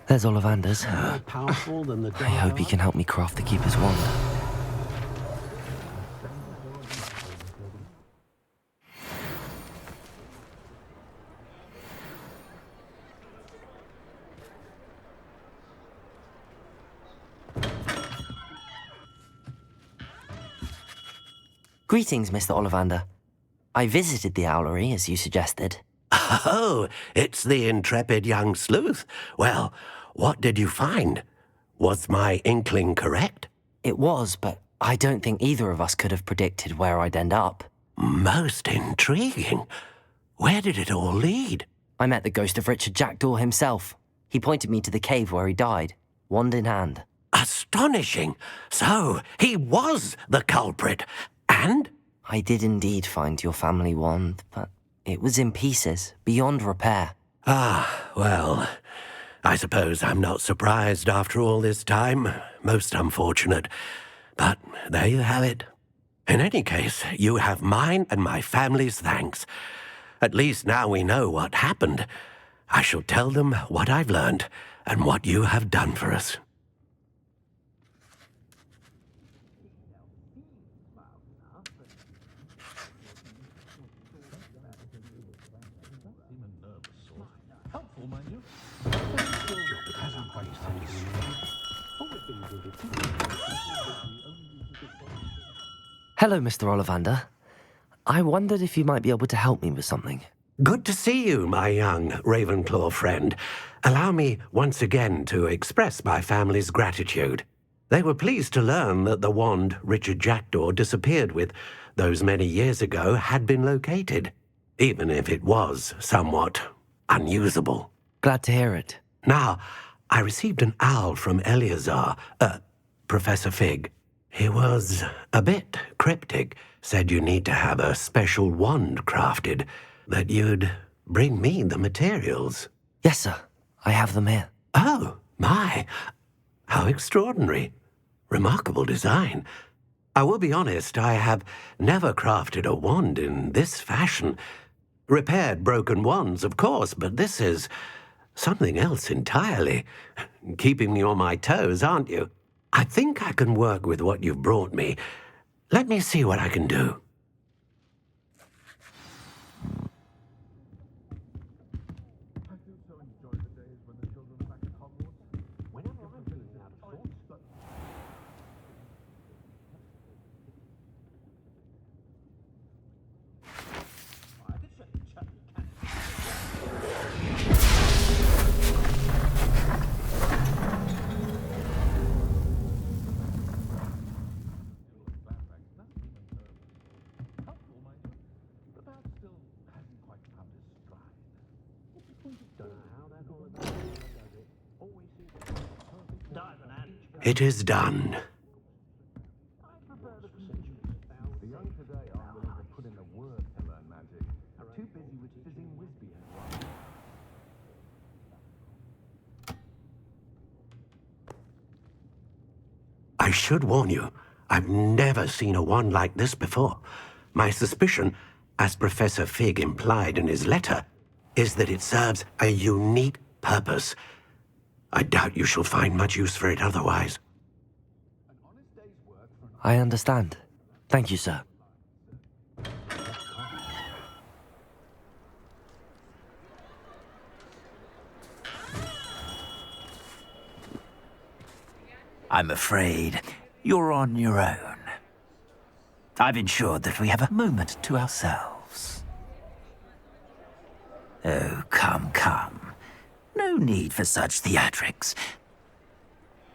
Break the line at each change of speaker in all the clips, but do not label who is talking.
There's Ollivander's.
More powerful than the
I hope he can help me craft the Keeper's wand. Greetings, Mr. Ollivander. I visited the owlery, as you suggested.
Oh, it's the intrepid young sleuth. Well, what did you find? Was my inkling correct?
It was, but I don't think either of us could have predicted where I'd end up.
Most intriguing. Where did it all lead?
I met the ghost of Richard Jackdaw himself. He pointed me to the cave where he died, wand in hand.
Astonishing. So, he was the culprit. And?
I did indeed find your family wand, but it was in pieces, beyond repair.
Ah, well, I suppose I'm not surprised after all this time. Most unfortunate. But there you have it. In any case, you have mine and my family's thanks. At least now we know what happened. I shall tell them what I've learned and what you have done for us.
Hello, Mr. Ollivander. I wondered if you might be able to help me with something.
Good to see you, my young Ravenclaw friend. Allow me once again to express my family's gratitude. They were pleased to learn that the wand Richard Jackdaw disappeared with those many years ago had been located, even if it was somewhat unusable.
Glad to hear it.
Now, I received an owl from Eleazar, Professor Fig. He was a bit cryptic, said you need to have a special wand crafted, that you'd bring me the materials.
Yes, sir. I have them here.
Oh, my. How extraordinary. Remarkable design. I will be honest, I have never crafted a wand in this fashion. Repaired broken wands, of course, but this is something else entirely. Keeping me on my toes, aren't you? I think I can work with what you've brought me. Let me see what I can do.
I do so enjoy the days when the children were back at Hogwarts. Whenever I'm feeling out of sorts, but... I could show you Charlie helpful, mind you, but perhaps still hasn't quite found his stride. Don't know how that all does it. Always seems to be perfect. Diamond and
It is done.
I prefer the procedures. The young today aren't willing to put in the work to learn magic. Are too busy with fizzing whiz beer.
I should warn you, I've never seen a wand like this before. My suspicion, as Professor Fig implied in his letter, is that it serves a unique purpose. I doubt you shall find much use for it otherwise.
I understand. Thank you, sir.
I'm afraid you're on your own. I've ensured that we have a moment to ourselves. Oh, come, come. No need for such theatrics.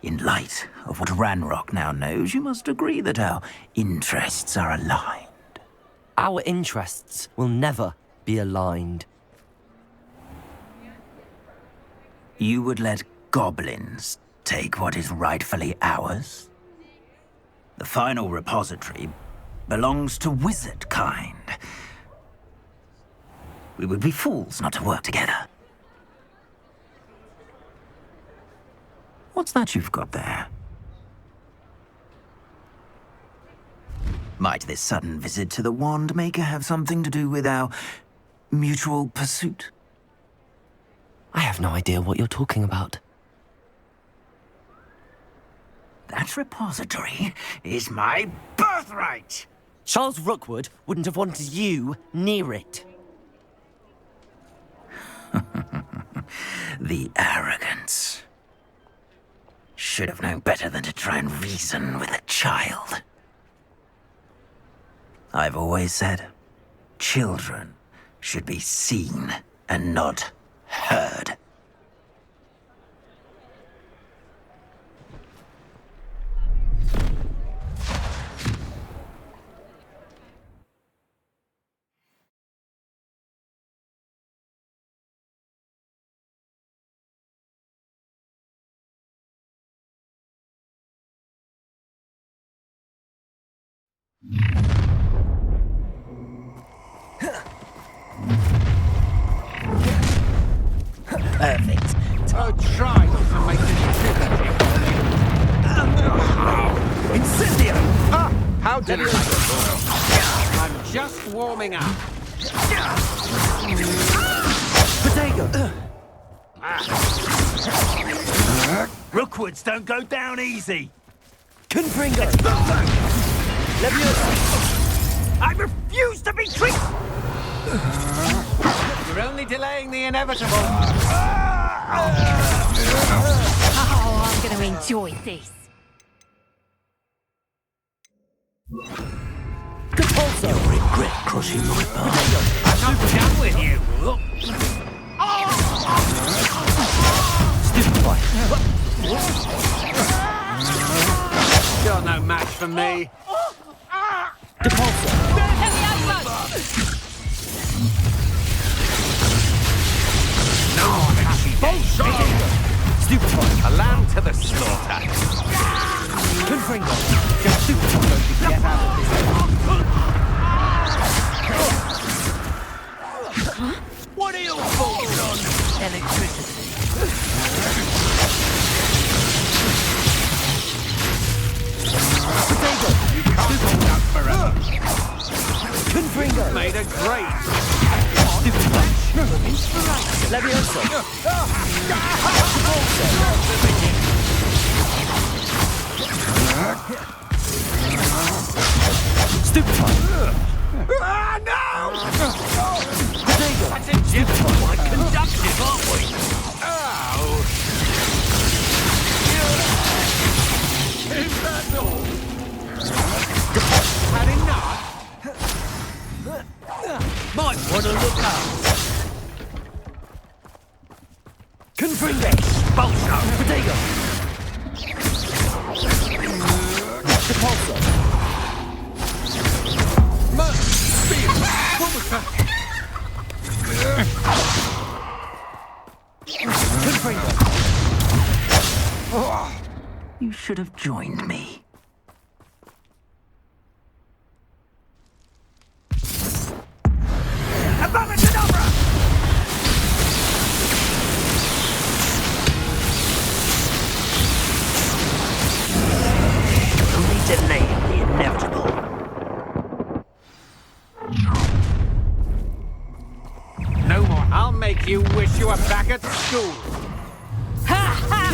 In light of what Ranrock now knows, you must agree that our interests are aligned.
Our interests will never be aligned.
You would let goblins take what is rightfully ours? The final repository belongs to wizard kind. We would be fools not to work together. What's that you've got there? Might this sudden visit to the Wand Maker have something to do with our mutual pursuit?
I have no idea what you're talking about.
That repository is my birthright!
Charles Rookwood wouldn't have wanted you near it.
The arrogance. Should have known better than to try and reason with a child. I've always said, children should be seen and not heard. Perfect.
Oh, try not to make it
Incendio!
Ah, how delightful. I'm just warming up.
Potato!
Rookwoods don't go down easy.
Confringo!
I refuse to be treated!
You're only delaying the inevitable.
Oh, I'm going to enjoy this.
You'll regret crossing my path.
I'm not done with you.
Stupid boy.
You're no match for me.
Depulsor. Stupid boy.
A lamb to the slaughter.
Confringo. Go stupid boy. Get out of this.
What are your thoughts on electricity?
Potato.
You can't hold out forever.
Confringo.
Made a great.
Stupid boy. Levioso. Stupid boy.
Ah, no!
Potato.
That's a jib. Quite conductive, aren't we? Ow! Is that all? Had enough?
Might want to look up.
Confringo.
Bolso!
Potato. Depulsor. Confringo.
You should have joined me. Abominable! Only delay
You wish you were back at school.
Ha ha!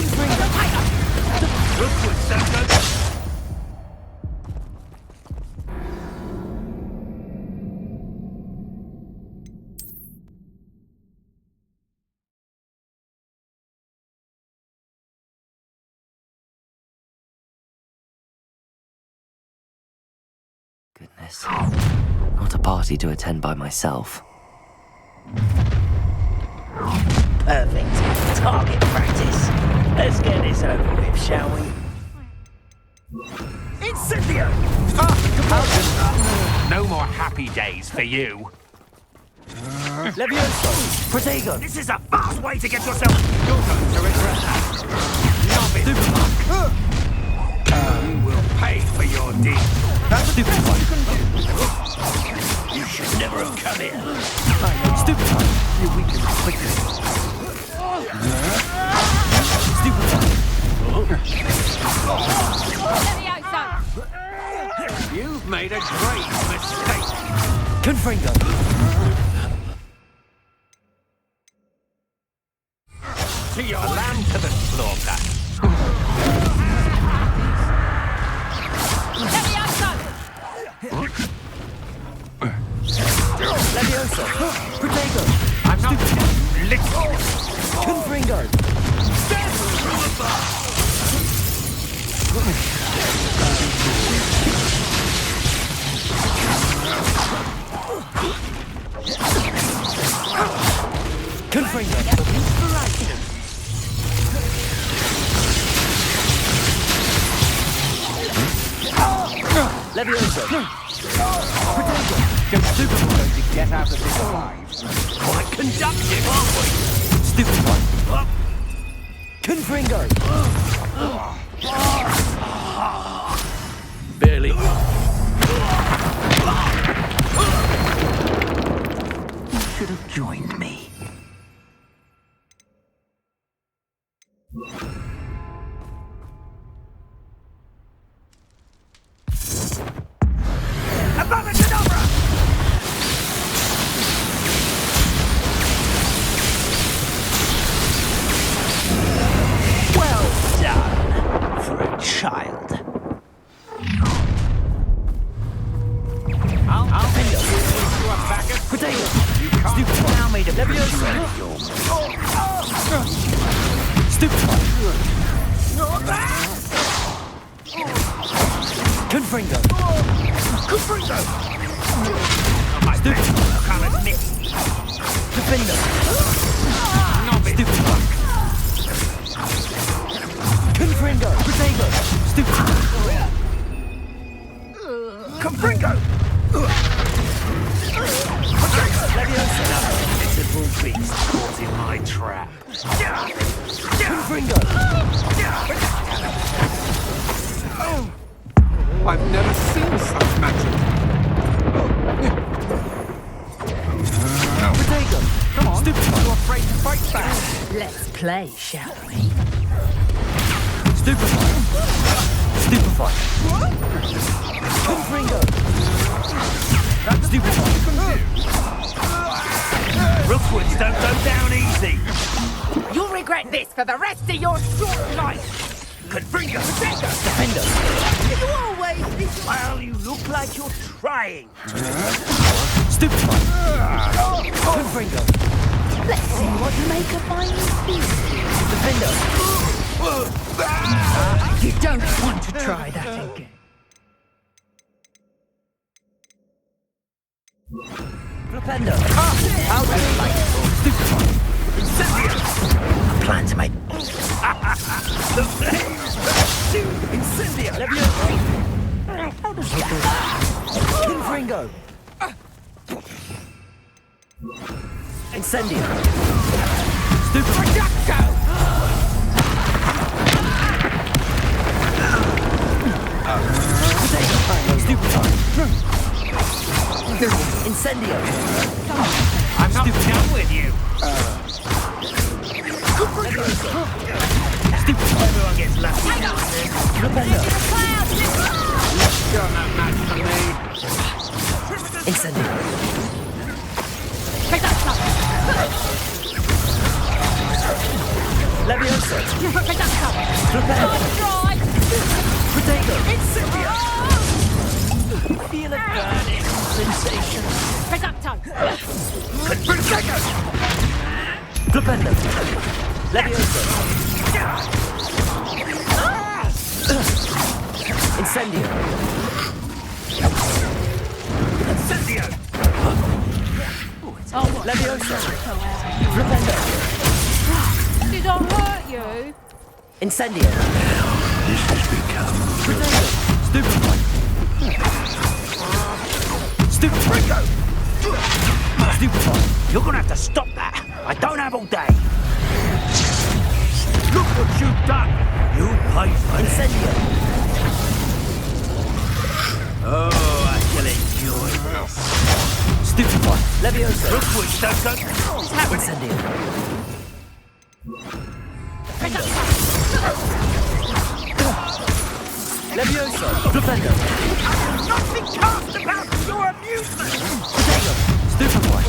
Goodness. Not a party to attend by myself.
Perfect. Target practice. Let's get this over with, shall we? Incendio!
No more happy days for you.
Levioso! Protego! This is a fast way to get yourself...
You're going to regret that. You will pay for your deed.
That's stupid one. You should never have come here. Stupid one. You weaken quickly. Stupid one.
Levioso!
You've made a great mistake.
Confringo.
To your lamb to the slaughter.
Levioso!
Levioso. Protego.
I'm not little.
Confringo. Confringo. Inspiration. Levioso. Protego.
Can Superboy to get out of this alive?
Quite conductive, aren't we? Stupid one. Confringo. Barely. You should have joined me. Abracadabra! Well done for a child.
I'll pay you. You are back at
Potato.
You can't
Stupid one. Now made of Levioso. Stupid one. Confringo. Confringo. Stupid one.
Come at me.
Defender.
Novice.
Stupid one. Confringo. Protego. Stupid one. Confringo. Levioso. Pitiful beast caught in my trap. Confringo.
I've never seen such magic.
Protego.
Come on. Stupid. You're afraid to fight back.
Let's play, shall we?
Stupefy. Stupefy. Confringo. Stupefy. Rookwoods don't go down easy.
You'll regret this for the rest of your short life!
Confringo. Defender.
You always...
Well, you look like you're trying. Stupefy. Confringo.
Let's see what you make of my feast.
Defender.
You don't want to try that again.
Flipendo. How do you like it? Stupefy. Incendio. I plan to make... The flames! Incendio. Levioso. How does that go? Confringo. Incendio. Stupefy. Projecto. Stupefy. Incendio.
I'm not done with you.
Everyone gets lucky now and then. Repender.
You're no match for me.
Incendio.
Leviosa!
Reducto!
Repel!
Drive!
Potato!
Incendio!
Feel a burning sensation.
Reducto!
Flipendo! Leviosa! Incendio!
Oh, what?
Leviosa! Flipendo!
Did I hurt you?
Incendio!
This has become
Stupefy! Stupefy! Stupefy!
You're gonna have to stop that. I don't have all day. Look what you've done. You pay for it.
Incendio!
Oh, I shall enjoy this.
Stupefy! Leviosa!
Look which don't go. What's happening?
Incendio! Leviosa! Flipendo!
Nothing cast about your amusement.
Potato! Stupefy!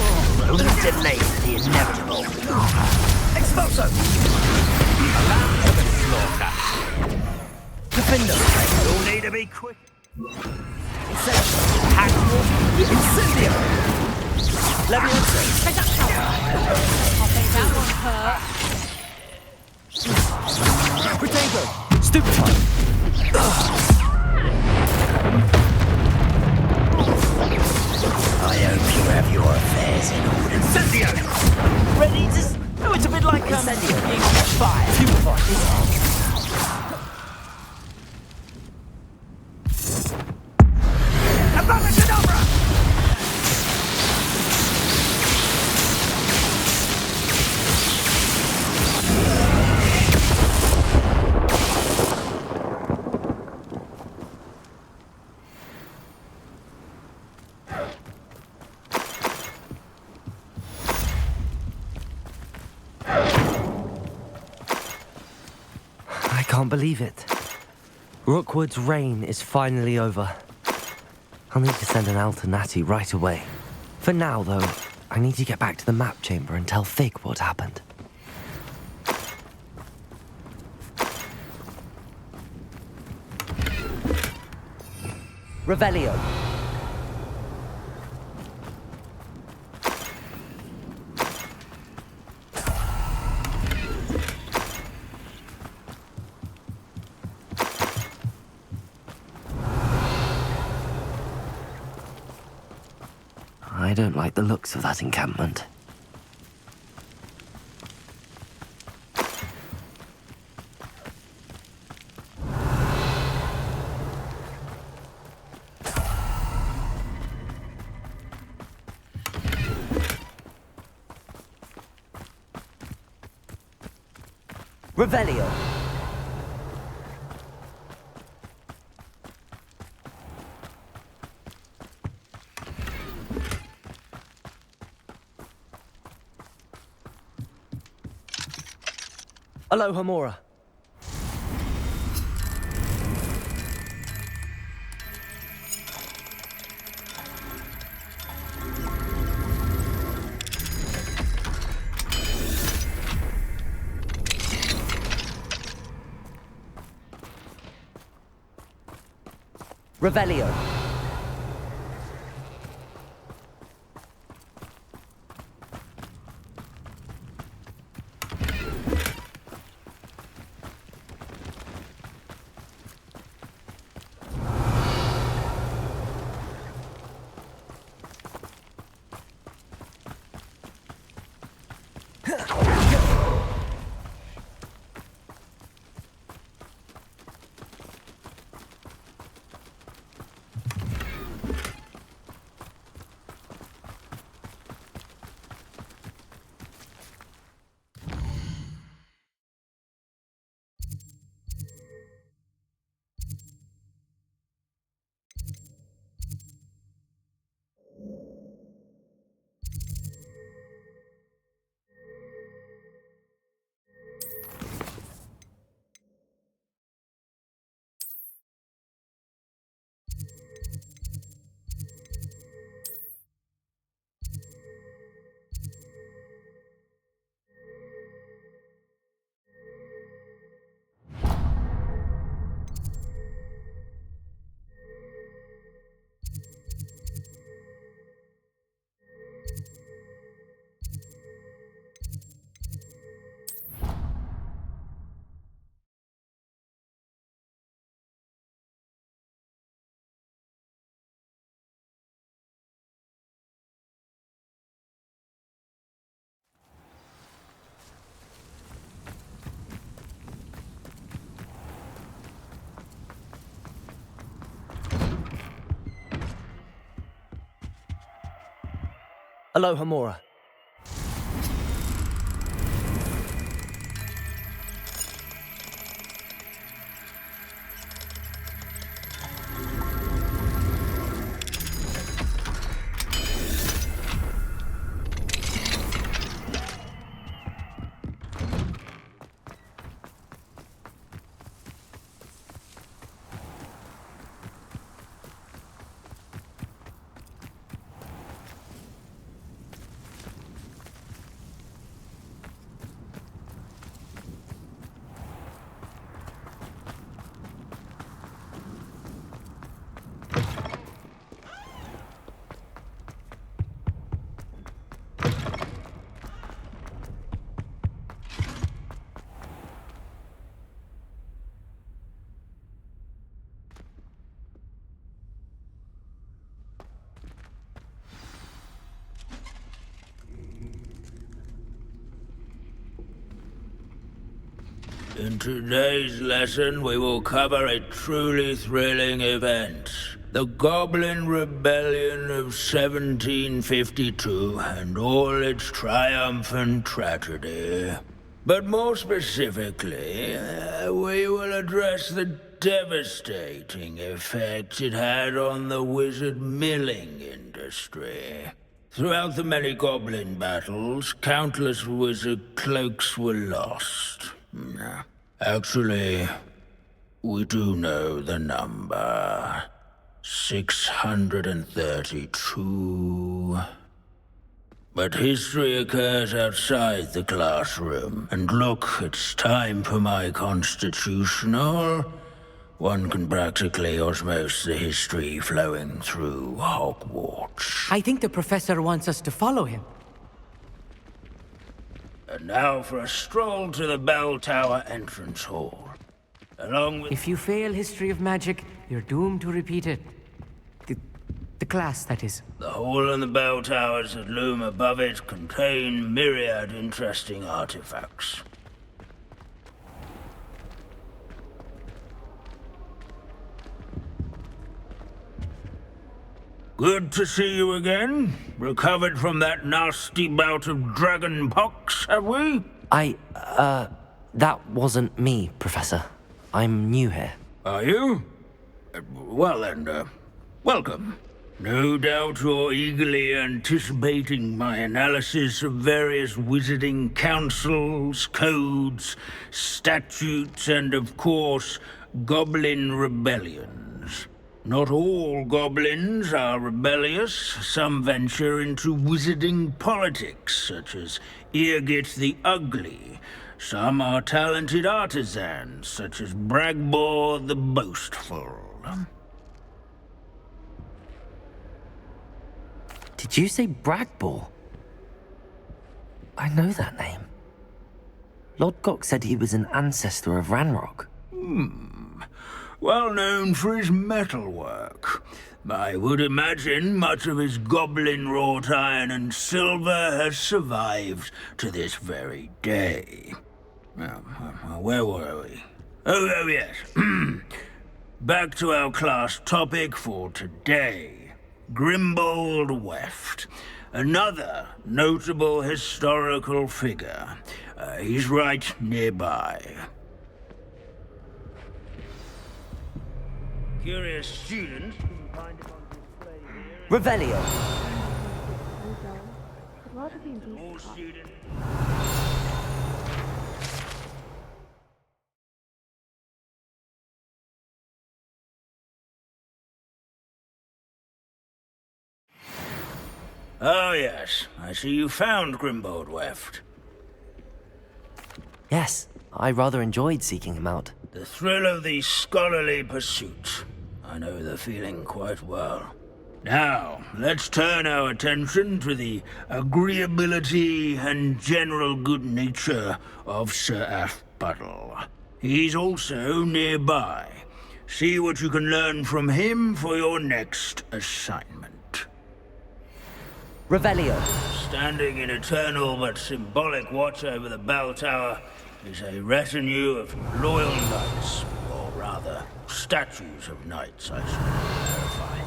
Only delays the inevitable.
Expulso!
Allow for the slaughter.
Defendo!
You'll need to be quick.
Incendio! Leviosa!
Reducto! I think that one hurt.
Potato! Stupefy!
I hope you have your affairs in order.
Incendio!
Ready to... Oh, it's a bit like being on fire.
Stupefy!
Abracadabra!
I can't believe it. Rookwood's reign is finally over. I'll need to send an Alternati right away. For now, though, I need to get back to the map chamber and tell Fig what happened. Revelio. I don't like the looks of that encampment. Revelio. Aloha Mora. Revelio. Aloha Mora.
In today's lesson, we will cover a truly thrilling event. The Goblin Rebellion of 1752 and all its triumphant tragedy. But more specifically, we will address the devastating effects it had on the wizard milling industry. Throughout the many goblin battles, countless wizard cloaks were lost. Actually, we do know the number. 632. But history occurs outside the classroom. And look, it's time for my constitutional. One can practically osmose the history flowing through Hogwarts.
I think the professor wants us to follow him.
And now for a stroll to the bell tower entrance hall. Along with...
If you fail history of magic, you're doomed to repeat it. The class, that is.
The hall and the bell towers that loom above it contain myriad interesting artifacts. Good to see you again. Recovered from that nasty bout of dragon pox, have we?
That wasn't me, Professor. I'm new here.
Are you? Well then, welcome. No doubt you're eagerly anticipating my analysis of various wizarding councils, codes, statutes, and of course, goblin rebellions. Not all goblins are rebellious. Some venture into wizarding politics, such as Eargit the Ugly. Some are talented artisans, such as Bragbor the Boastful.
Did you say Bragbor? I know that name. Lodgok said he was an ancestor of Ranrock.
Well known for his metalwork. I would imagine much of his goblin-wrought iron and silver has survived to this very day. Where were we? Oh yes. Back to our class topic for today. Grimbold Weft. Another notable historical figure. He's right nearby. Curious students can find him on display here.
Revelio!
All students. Oh yes, I see you found Grimbold Weft.
Yes, I rather enjoyed seeking him out.
The thrill of the scholarly pursuit. I know the feeling quite well. Now, let's turn our attention to the agreeability and general good nature of Sir Aphbuttle. He's also nearby. See what you can learn from him for your next assignment.
Revelio!
Standing in eternal but symbolic watch over the bell tower is a retinue of loyal knights, or rather, statues of knights, I should clarify.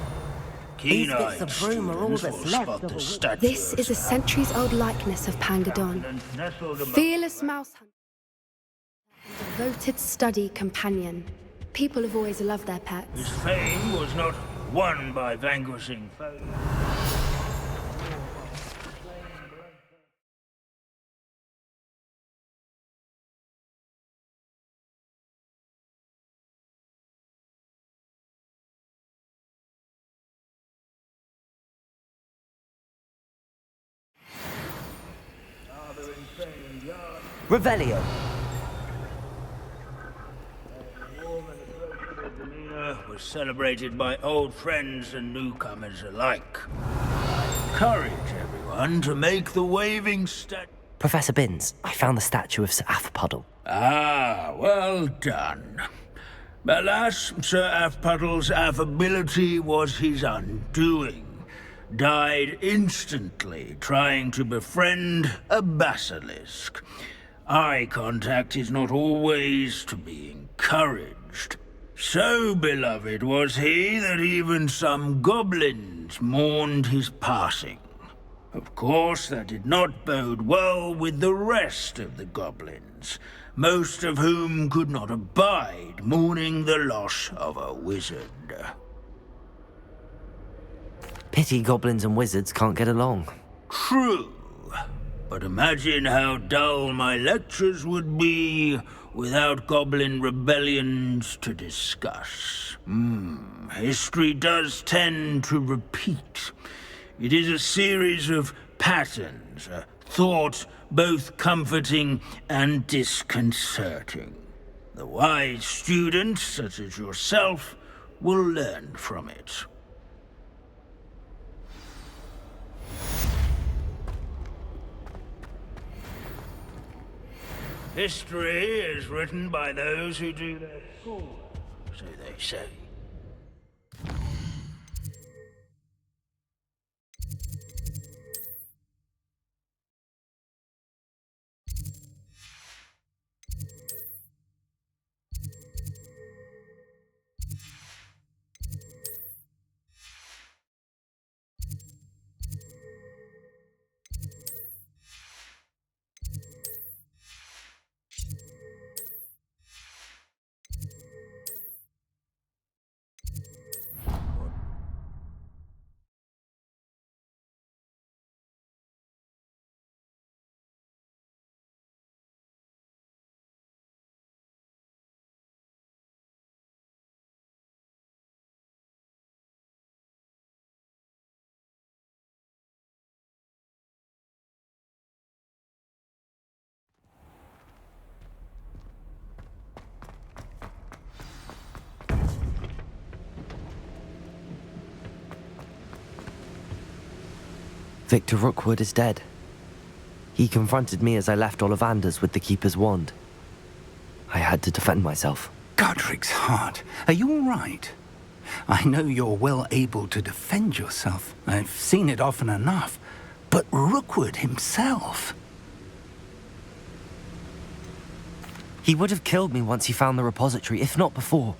These bits of broom are all that's left of a witch.
This is a centuries-old likeness of Pangadon. Fearless mouse hunter and devoted study companion. People have always loved their pets.
His fame was not won by vanquishing foes.
Revelio.
Was celebrated by old friends and newcomers alike. Encourage everyone to make the waving
Professor Binns, I found the statue of Sir Afpuddle.
Ah, well done. Alas, Sir Afpuddle's affability was his undoing. Died instantly trying to befriend a basilisk. Eye contact is not always to be encouraged. So beloved was he that even some goblins mourned his passing. Of course, that did not bode well with the rest of the goblins, most of whom could not abide mourning the loss of a wizard.
Pity goblins and wizards can't get along.
True, but imagine how dull my lectures would be without goblin rebellions to discuss. History does tend to repeat. It is a series of patterns, a thought both comforting and disconcerting. The wise student, such as yourself, will learn from it. History is written by those who do their schoolwork, so they say.
Victor Rookwood is dead. He confronted me as I left Ollivander's with the Keeper's wand. I had to defend myself.
Godric's heart, are you all right? I know you're well able to defend yourself. I've seen it often enough. But Rookwood himself...
He would have killed me once he found the repository, if not before.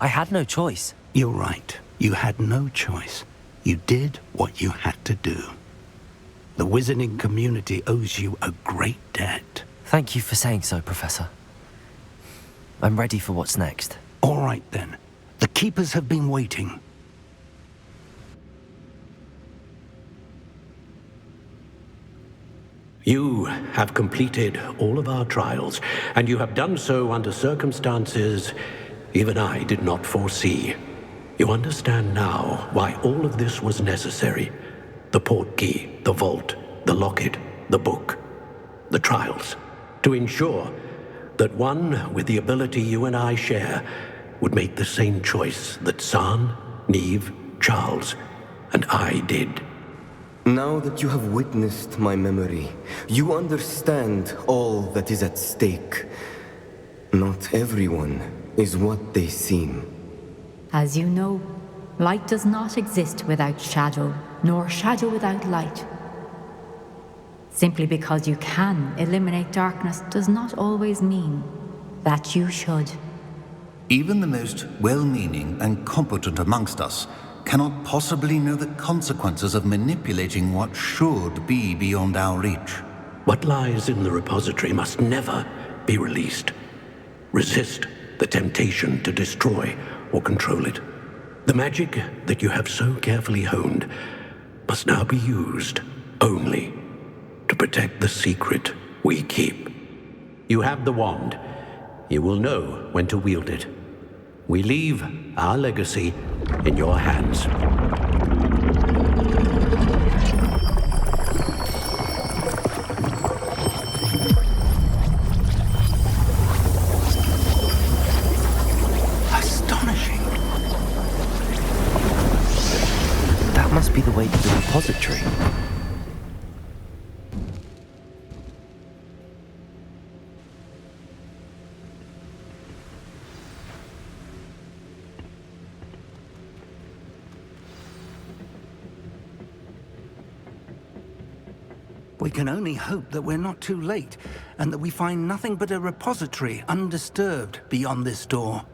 I had no choice.
You're right. You had no choice. You did what you had to do. The wizarding community owes you a great debt.
Thank you for saying so, Professor. I'm ready for what's next.
All right, then. The Keepers have been waiting.
You have completed all of our trials, and you have done so under circumstances even I did not foresee. You understand now why all of this was necessary. The portkey, the vault, the locket, the book, the trials. To ensure that one with the ability you and I share would make the same choice that San, Neve, Charles, and I did.
Now that you have witnessed my memory, you understand all that is at stake. Not everyone is what they seem.
As you know, light does not exist without shadow, nor shadow without light. Simply because you can eliminate darkness does not always mean that you should.
Even the most well-meaning and competent amongst us cannot possibly know the consequences of manipulating what should be beyond our reach.
What lies in the repository must never be released. Resist the temptation to destroy or control it. The magic that you have so carefully honed must now be used only to protect the secret we keep. You have the wand. You will know when to wield it. We leave our legacy in your hands.
Astonishing.
That must be the way to the repository.
We can only hope that we're not too late, and that we find nothing but a repository undisturbed beyond this door.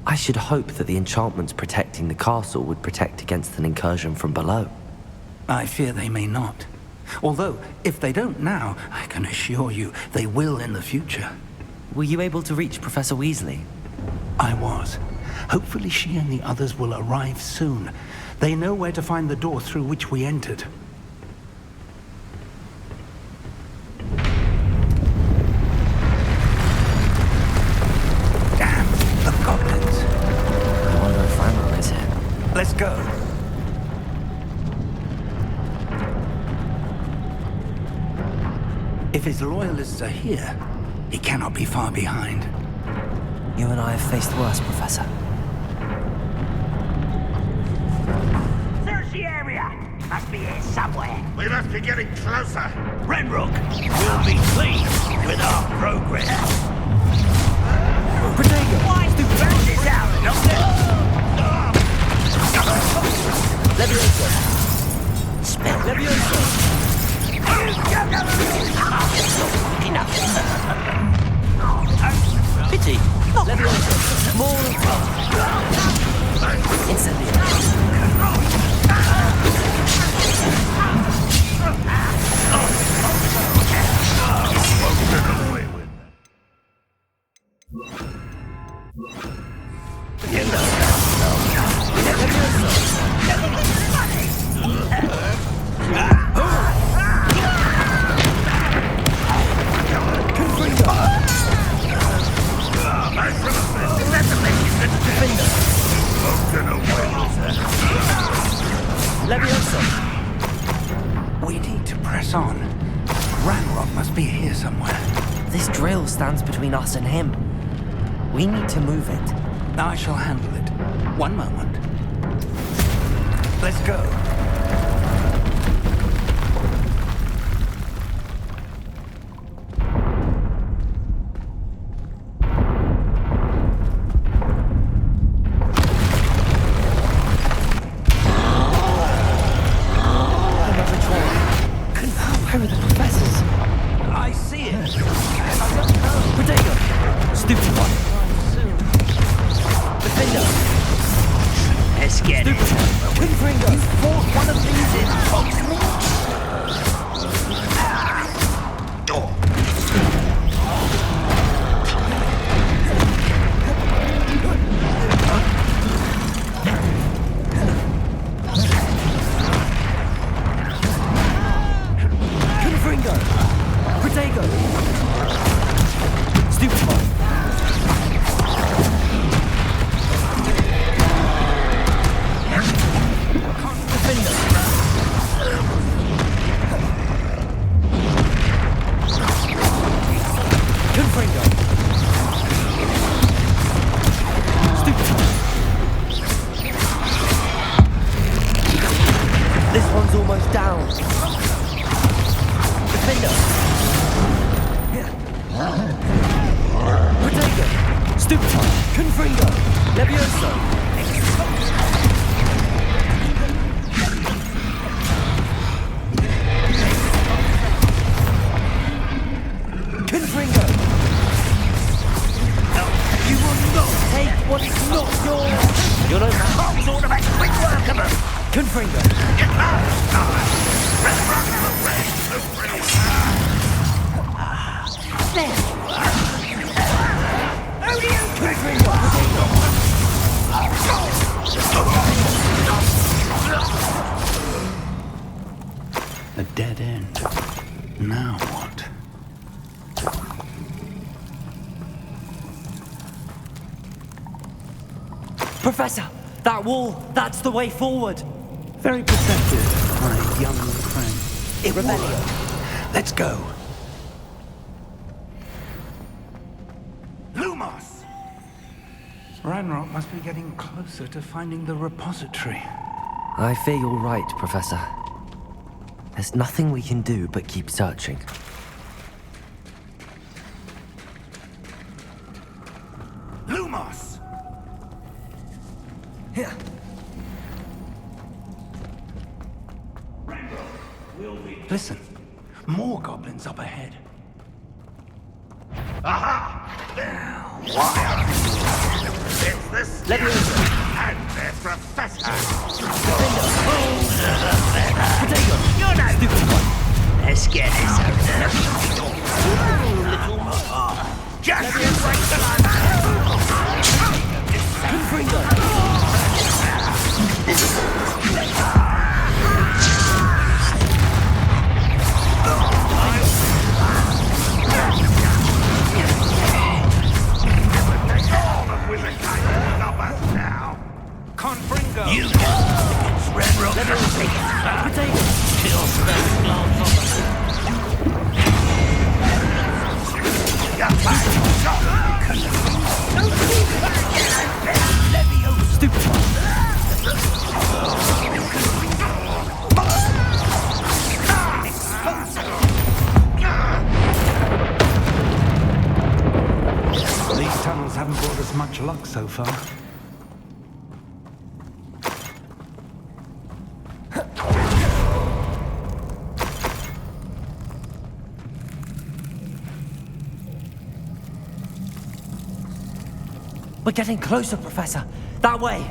I should hope that the enchantments protecting the castle would protect against an incursion from below.
I fear they may not. Although, if they don't now, I can assure you they will in the future.
Were you able to reach Professor Weasley?
I was. Hopefully she and the others will arrive soon. They know where to find the door through which we entered. Damn, the goblins.
I wonder if Ranrock is here.
Let's go. If his loyalists are here, he cannot be far behind.
You and I have faced worse, Professor.
Search the area! Must be here somewhere.
We must be getting closer.
Ranrock will be pleased with our progress.
Protego!
Why do burn this out?
Levioso!
Spell
Levioso!
Enough.
Pity! Levioso! More! Incendio!
We need to press on. Ranrock must be here somewhere.
This drill stands between us and him. We need to move it.
I shall handle it. One moment. Let's go.
Where are the professors?
I see it.
Protego! Stupid one! Defender!
Let's get it.
Confringo! You fought one of these in Hogsmeade? Confringo! Protego! Stupid one! Defender! almost down. Defender. Potato. Stupefy. Confringo. Levioso. Confringo. You will not take what is not yours. You're no man.
Bombs ought to make quick work of them.
Confringo.
There.
A dead end. Now what?
Professor, that wall, that's the way forward.
Very perceptive, my young friend.
Rebellion.
Let's go.
Lumos!
Ranrock must be getting closer to finding the repository.
I fear you're right, Professor. There's nothing we can do but keep searching.
Lumos!
Here.
Listen, more goblins up ahead.
Aha! Why? It's the students and their professor.
You're no stupid one. Let's get this over. Just you wait till I'm
Confringo!
You against Ranrock. Let us take it. Kill those globs on
These tunnels haven't brought us much luck so far.
We're getting closer, Professor. That way.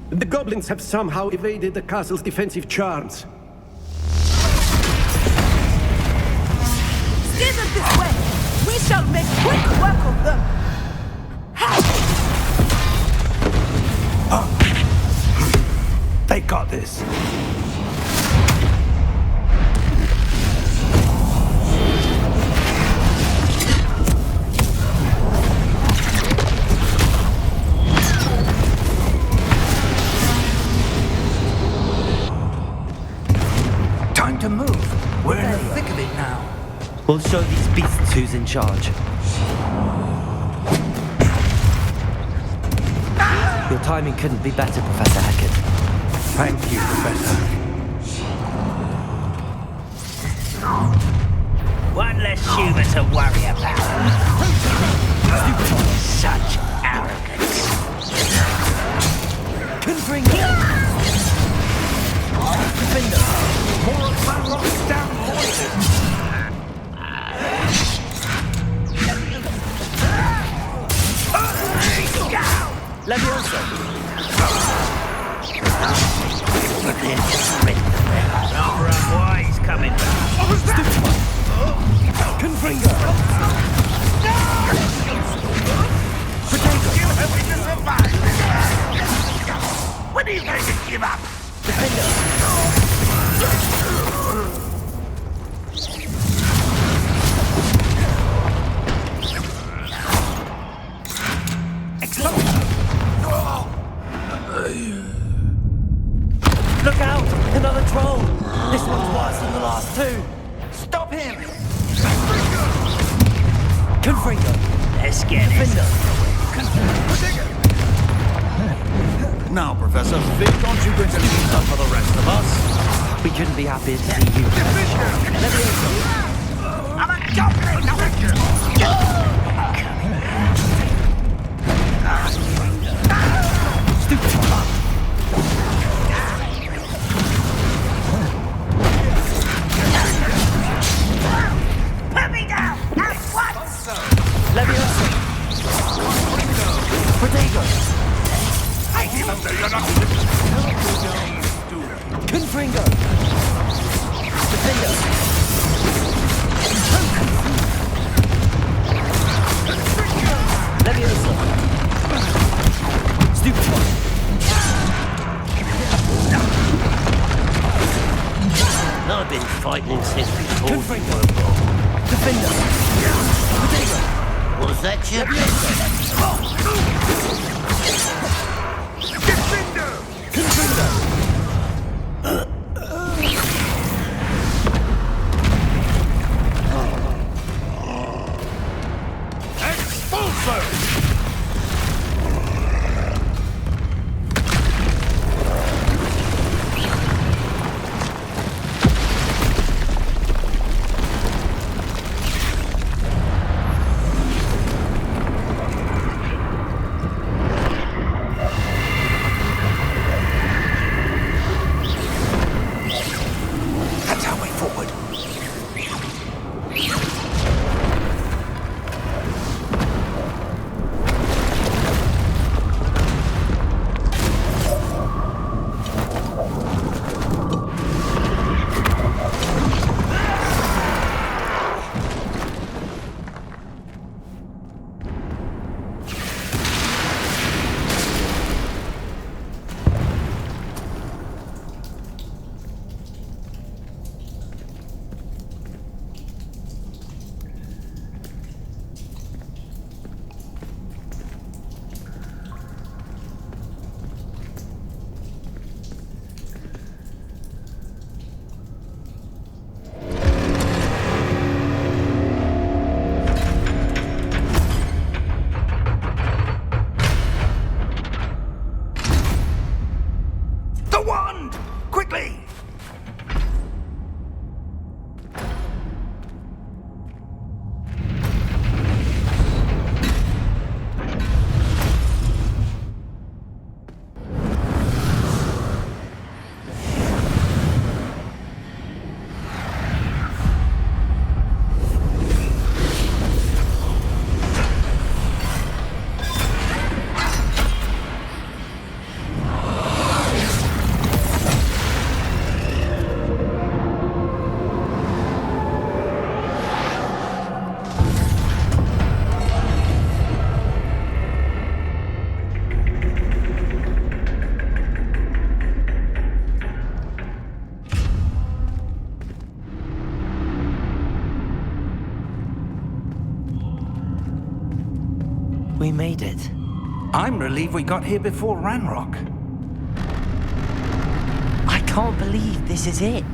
The goblins have somehow evaded the castle's defensive charms.
Steer them this way! We shall make quick work of them!
They got this.
Time to move. We're in the thick of it now.
We'll show these beasts who's in charge. Your timing couldn't be better, Professor Hackett.
Thank you, Professor.
one less human to worry about. Such arrogance.
Confringo!
More of Ranrock's down voices!
Levioso!
Number of wise coming back.
What was that?
Confringo! Potato!
You help me to survive. When are you going to give up?
Defender! Look out! Another troll! This one's worse than the last two!
Stop him!
Confringo!
Let's get it.
Now, Professor, Vic, aren't you going to leave that for the rest of us?
We couldn't be happier to see you.
I'm a goblin!
Stupid fuck!
Put me down! At once!
Leviosa! Protego!
Even though you're not...
Confringo! Defender! Leviosa! Stupid fuck!
I've been fighting since before.
Confringo! Defender! Protego!
Was that you?
Confringo!
Expulso! That's our way forward. The wand! Quickly!
We made it.
I'm relieved we got here before Ranrock.
I can't believe this is it.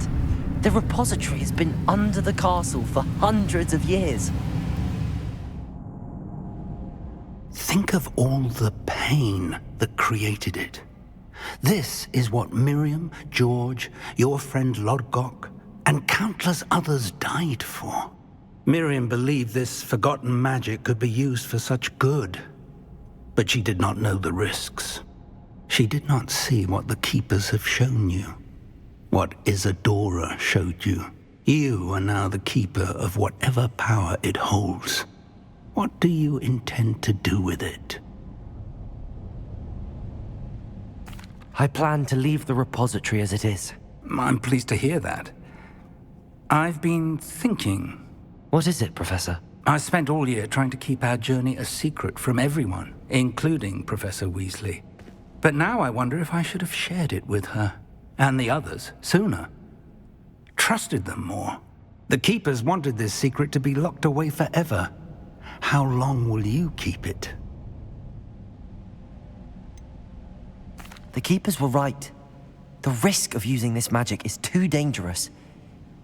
The repository has been under the castle for hundreds of years.
Think of all the pain that created it. This is what Miriam, George, your friend Lodgok, and countless others died for. Miriam believed this forgotten magic could be used for such good. But she did not know the risks. She did not see what the Keepers have shown you. What Isadora showed you. You are now the Keeper of whatever power it holds. What do you intend to do with it?
I plan to leave the repository as it is.
I'm pleased to hear that. I've been thinking.
What is it, Professor?
I spent all year trying to keep our journey a secret from everyone, including Professor Weasley. But now I wonder if I should have shared it with her, and the others, sooner. Trusted them more. The Keepers wanted this secret to be locked away forever. How long will you keep it?
The Keepers were right. The risk of using this magic is too dangerous.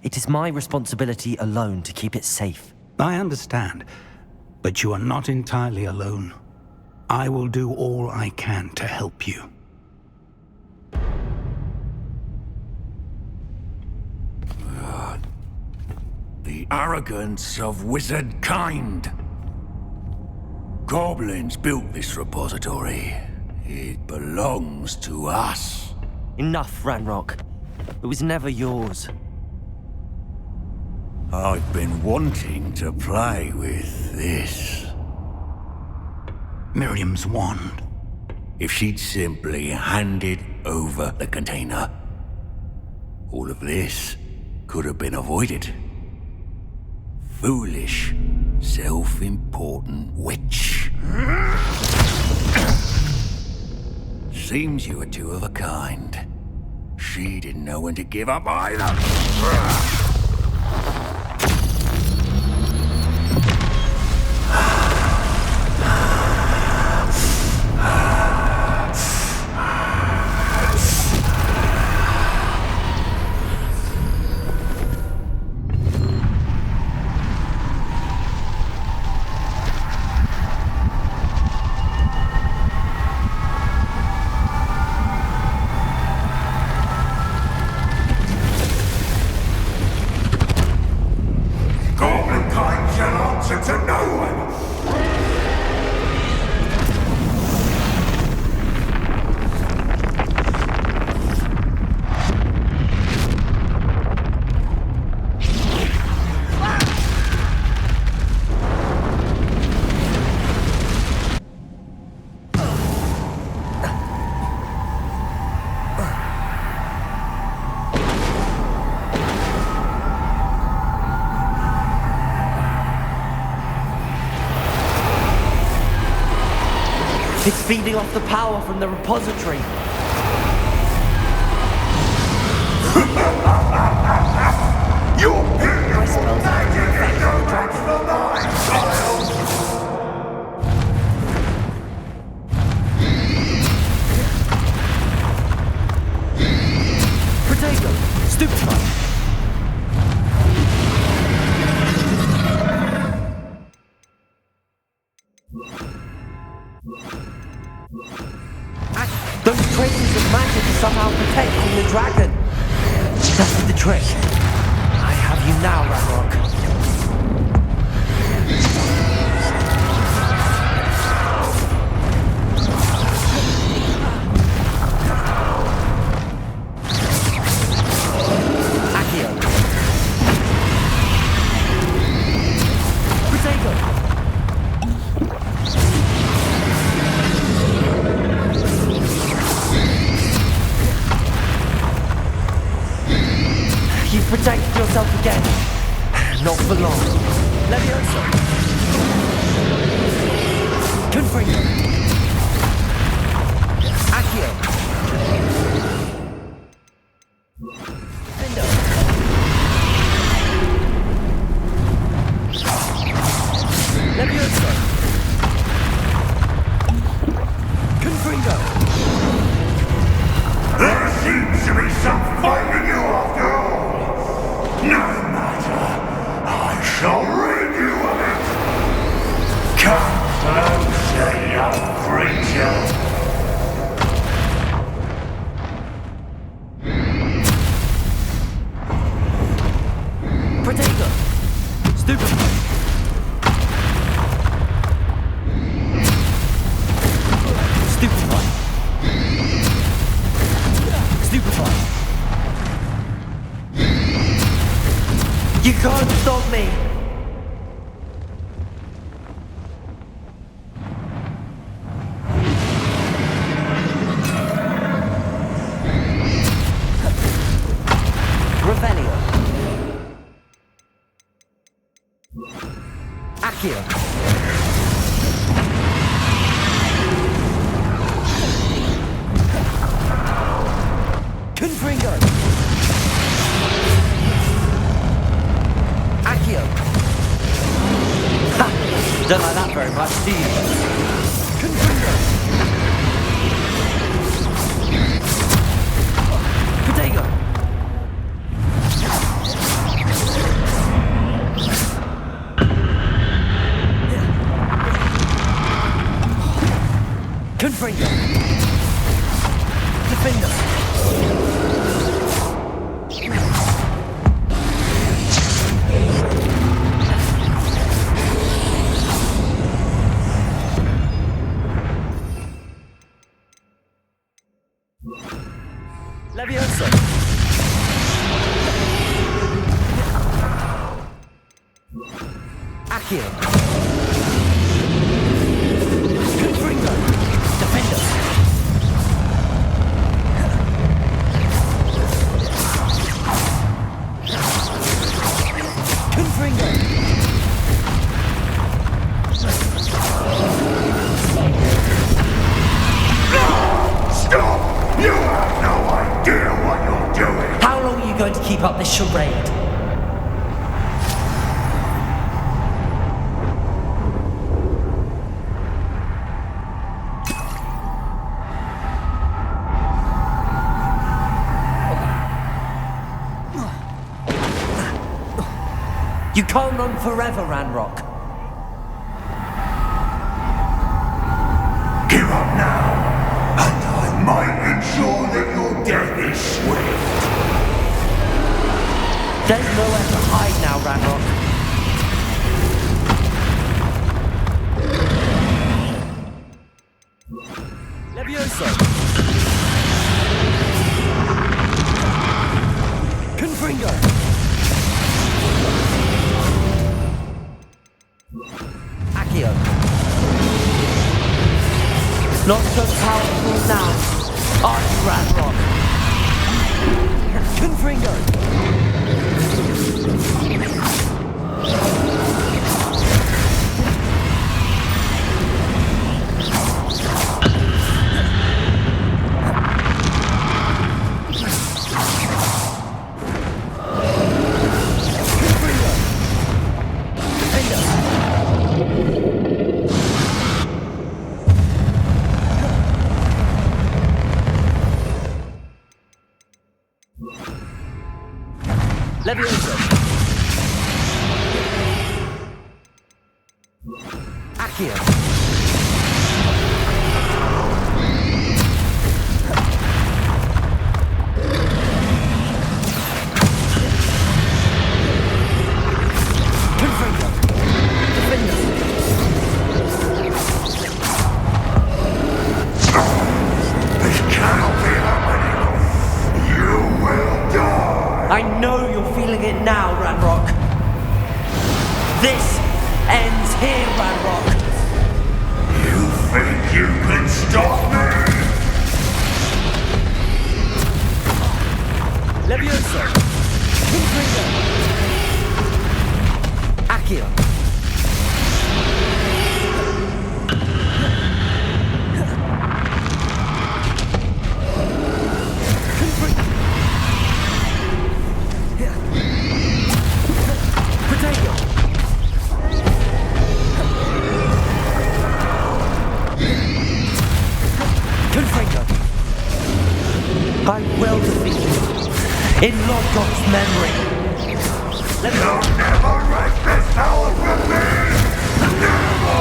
It is my responsibility alone to keep it safe.
I understand, but you are not entirely alone. I will do all I can to help you.
The arrogance of wizard kind. Goblins built this repository. It belongs to us.
Enough, Ranrock. It was never yours.
I've been wanting to play with this.
Miriam's wand.
If she'd simply handed over the container, all of this could have been avoided. Foolish, self-important witch. Seems you were two of a kind. She didn't know when to give up either.
It's feeding off the power from the repository.
Your my spells have the effect of the dragon.
Protego! Stupefy! Those traces of magic are somehow protecting the dragon. That's the trick. I have you now, Ranrock. Accio. Protego! You've protected yourself again. Not for long. Levioso. Confringo. Accio. Findo. Levioso. Confringo.
There seems to be some fight in you after all. No matter, I shall rid you of it. Come closer, young creature.
Protego. Stupefy. Stupefy. Stupefy. You can't stop me! Revelio. Accio. Confringo. Accio. Ha! Don't like that very much, do you? Confringo. Potato. Confringo. Defender. Levioso. Accio. Confringo. Defender. Confringo.
Stop! You have no idea what you're doing!
How long are you going to keep up this charade? You can't run forever, Ranrock.
Give up now, and I might ensure that your death is swift.
There's nowhere to hide now, Ranrock. Levioso. Confringo. Accio. Not so powerful now, are you, Ranrock? Confringo. Levioso. Accio. Confringo. Defender.
This cannot be happening. You will die.
I know you're feeling it now, Ranrock. This ends here, Ranrock.
You think you can stop me?
Levioso. Confringo. Accio. Potato. Confringo. I will defeat you in Lodgok's memory.
You'll never wreak this power from me! Never!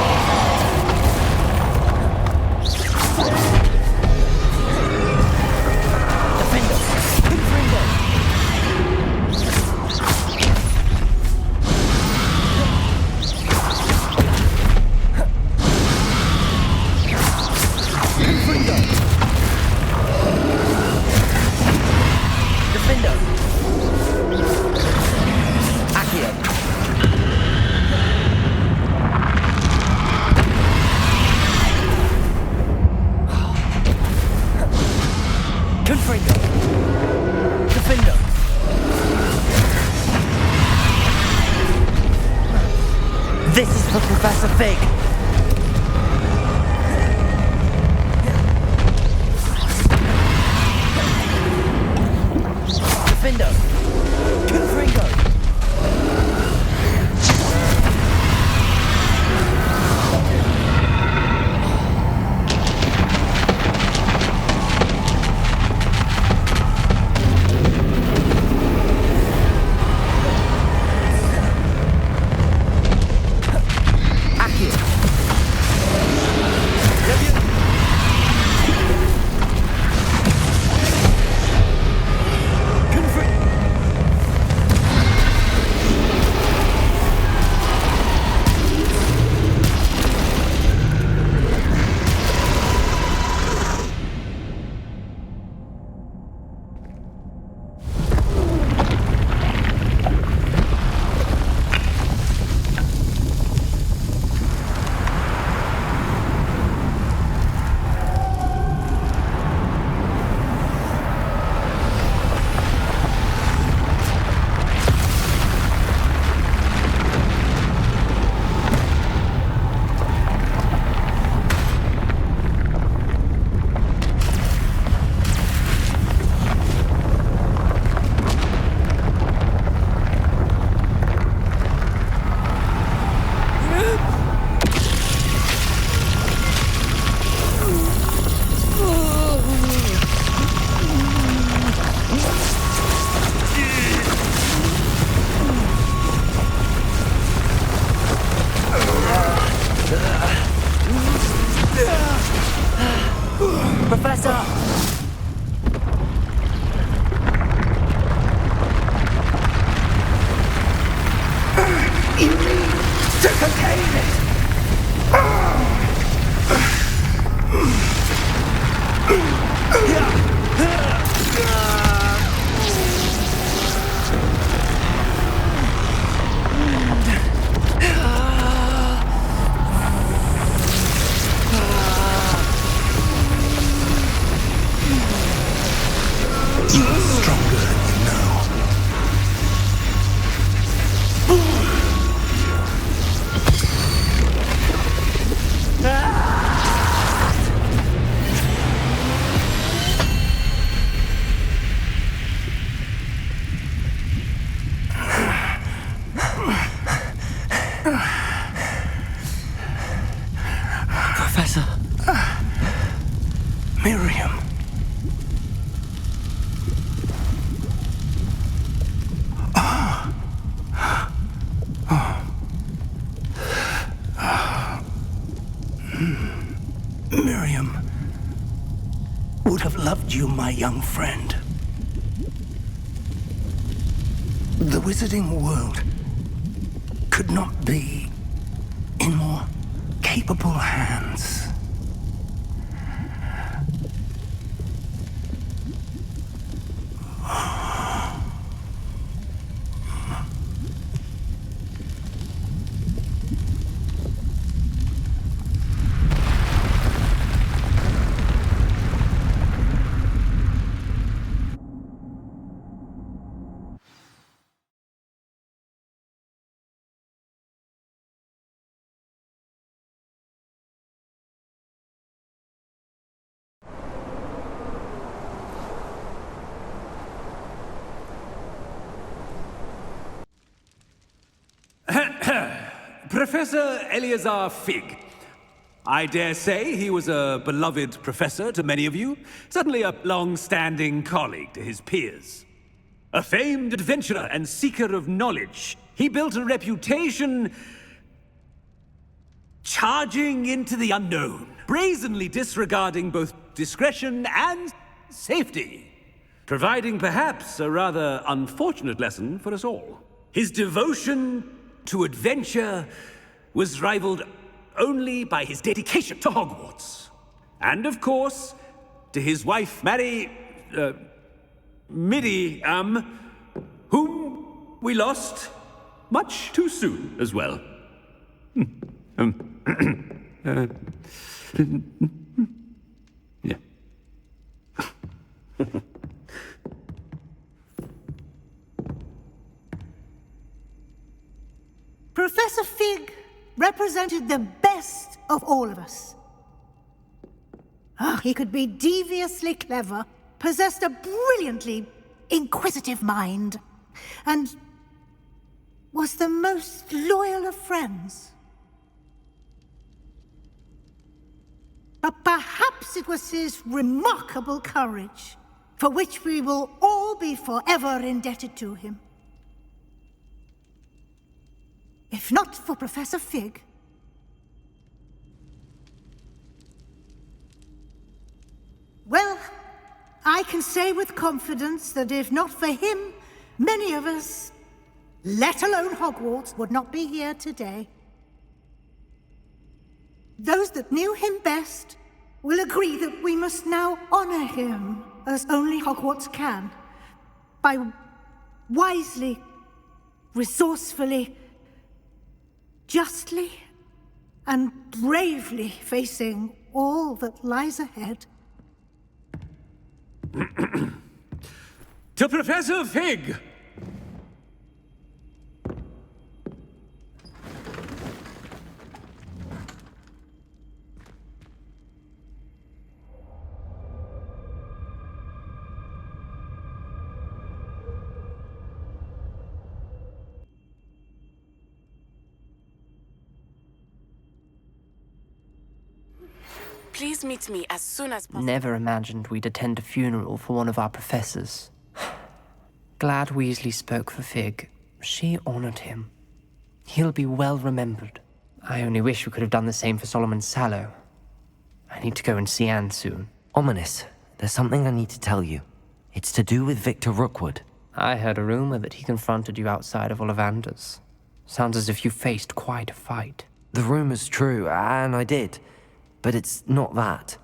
Defender. Confringo. Confringo. Defender. Accio. Professor Fig! Defendo! Confringo! Professor!
You need to contain it!
You're stronger than you know.
Professor.
Miriam. Miriam would have loved you, my young friend. The wizarding world could not be in more capable hands.
Professor Eleazar Fig. I dare say he was a beloved professor to many of you, certainly a long-standing colleague to his peers. A famed adventurer and seeker of knowledge, he built a reputation charging into the unknown, brazenly disregarding both discretion and safety, providing perhaps a rather unfortunate lesson for us all. His devotion to adventure was rivaled only by his dedication to Hogwarts. And of course, to his wife, Midi, whom we lost much too soon as well. Yeah.
Professor Fig,
represented the best of all of us. He could be deviously clever, possessed a brilliantly inquisitive mind, and was the most loyal of friends. But perhaps it was his remarkable courage, for which we will all be forever indebted to him. If not for Professor Fig, well, I can say with confidence that if not for him, many of us, let alone Hogwarts, would not be here today. Those that knew him best will agree that we must now honor him as only Hogwarts can, by wisely, resourcefully, justly, and bravely facing all that lies ahead.
To Professor Fig!
Please meet me as soon as possible.
Never imagined we'd attend a funeral for one of our professors. Glad Weasley spoke for Fig. She honored him. He'll be well remembered. I only wish we could have done the same for Solomon Sallow. I need to go and see Anne soon.
Ominous, there's something I need to tell you. It's to do with Victor Rookwood.
I heard a rumor that he confronted you outside of Ollivander's. Sounds as if you faced quite a fight.
The rumor's true, and I did. But it's not that.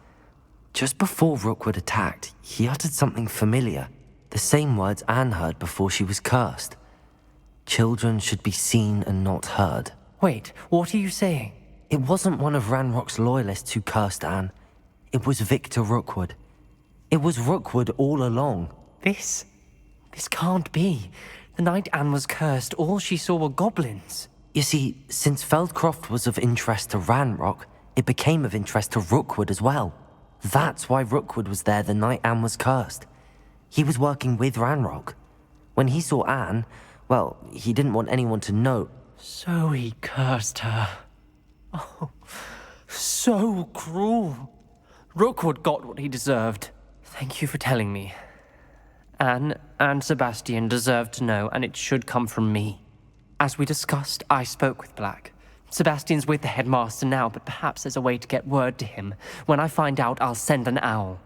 Just before Rookwood attacked, he uttered something familiar. The same words Anne heard before she was cursed. Children should be seen and not heard.
Wait, what are you saying?
It wasn't one of Ranrock's loyalists who cursed Anne. It was Victor Rookwood. It was Rookwood all along.
This can't be. The night Anne was cursed, all she saw were goblins.
You see, since Feldcroft was of interest to Ranrock, it became of interest to Rookwood as well. That's why Rookwood was there the night Anne was cursed. He was working with Ranrock. When he saw Anne, well, he didn't want anyone to know.
So he cursed her. Oh, so cruel. Rookwood got what he deserved. Thank you for telling me. Anne and Sebastian deserve to know, and it should come from me. As we discussed, I spoke with Black. Sebastian's with the headmaster now, but perhaps there's a way to get word to him. When I find out, I'll send an owl.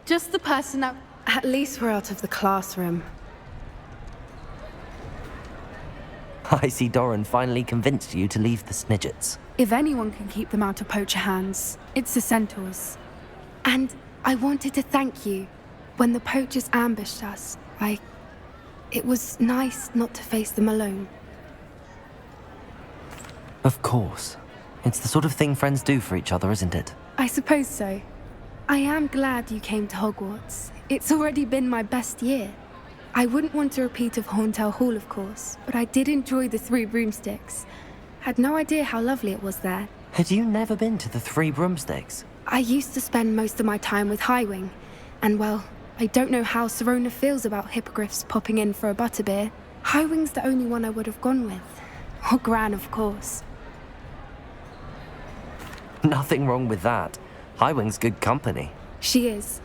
Just the person that... At least we're out of the classroom.
I see Doran finally convinced you to leave the Snidgets.
If anyone can keep them out of poacher hands, it's the centaurs. And I wanted to thank you. When the poachers ambushed us, it was nice not to face them alone.
Of course. It's the sort of thing friends do for each other, isn't it?
I suppose so. I am glad you came to Hogwarts. It's already been my best year. I wouldn't want a repeat of Horntail Hall, of course, but I did enjoy the Three Broomsticks. Had no idea how lovely it was there.
Had you never been to the Three Broomsticks?
I used to spend most of my time with Highwing, and well, I don't know how Serona feels about hippogriffs popping in for a butterbeer. Highwing's the only one I would have gone with. Or Gran, of course.
Nothing wrong with that. Highwing's good company.
She is.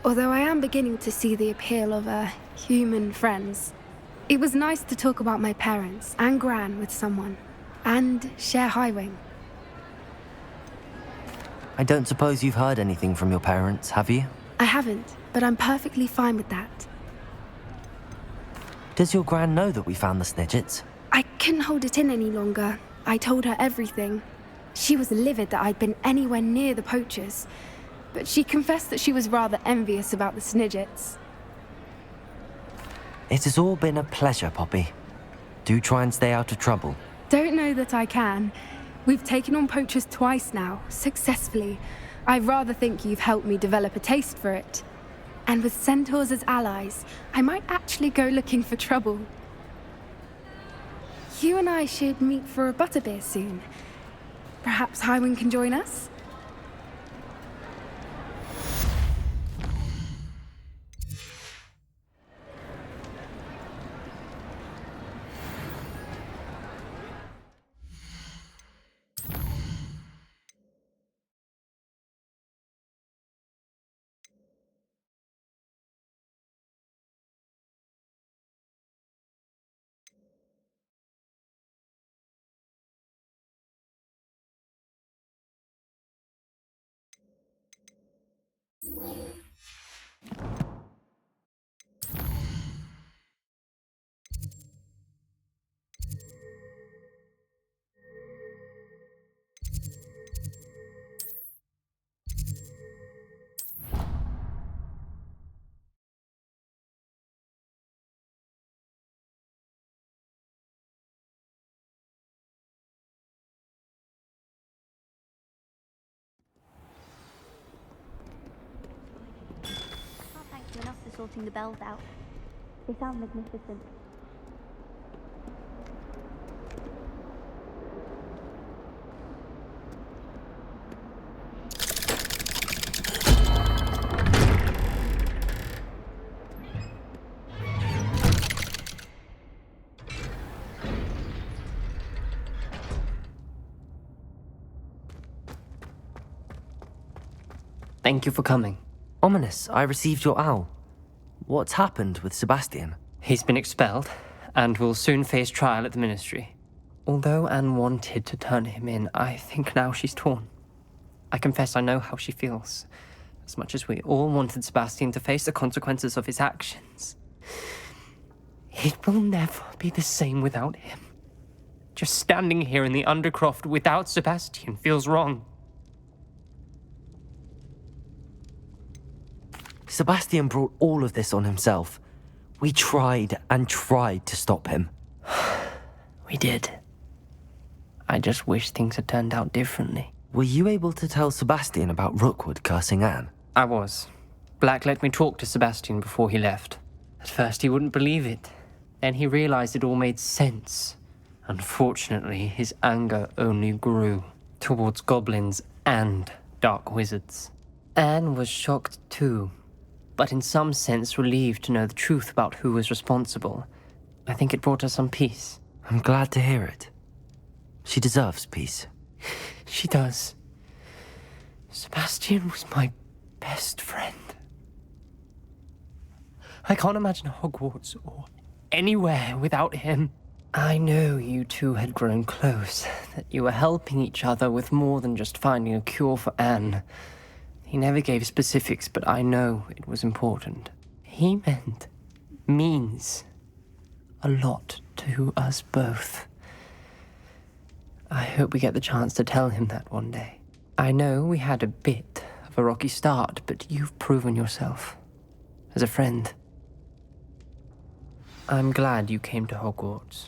Although I am beginning to see the appeal of human friends. It was nice to talk about my parents and Gran with someone. And share Highwing.
I don't suppose you've heard anything from your parents, have you?
I haven't, but I'm perfectly fine with that.
Does your Gran know that we found the Snidgets?
I couldn't hold it in any longer. I told her everything. She was livid that I'd been anywhere near the poachers, but she confessed that she was rather envious about the Snidgets.
It has all been a pleasure, Poppy. Do try and stay out of trouble.
Don't know that I can. We've taken on poachers twice now, successfully. I rather think you've helped me develop a taste for it. And with centaurs as allies, I might actually go looking for trouble. You and I should meet for a butterbeer soon. Perhaps Highwing can join us?
Enough for sorting the bells out. They sound magnificent.
Thank you for coming.
Ominous, I received your owl. What's happened with Sebastian?
He's been expelled, and will soon face trial at the Ministry. Although Anne wanted to turn him in, I think now she's torn. I confess I know how she feels. As much as we all wanted Sebastian to face the consequences of his actions. It will never be the same without him. Just standing here in the Undercroft without Sebastian feels wrong.
Sebastian brought all of this on himself. We tried and tried to stop him.
We did. I just wish things had turned out differently.
Were you able to tell Sebastian about Rookwood cursing Anne?
I was. Black let me talk to Sebastian before he left. At first he wouldn't believe it. Then he realized it all made sense. Unfortunately, his anger only grew towards goblins and dark wizards. Anne was shocked too, but in some sense relieved to know the truth about who was responsible. I think it brought her some peace.
I'm glad to hear it. She deserves peace.
She does. Sebastian was my best friend. I can't imagine Hogwarts or anywhere without him. I know you two had grown close, that you were helping each other with more than just finding a cure for Anne. He never gave specifics, but I know it was important. He means a lot to us both. I hope we get the chance to tell him that one day. I know we had a bit of a rocky start, but you've proven yourself as a friend. I'm glad you came to Hogwarts.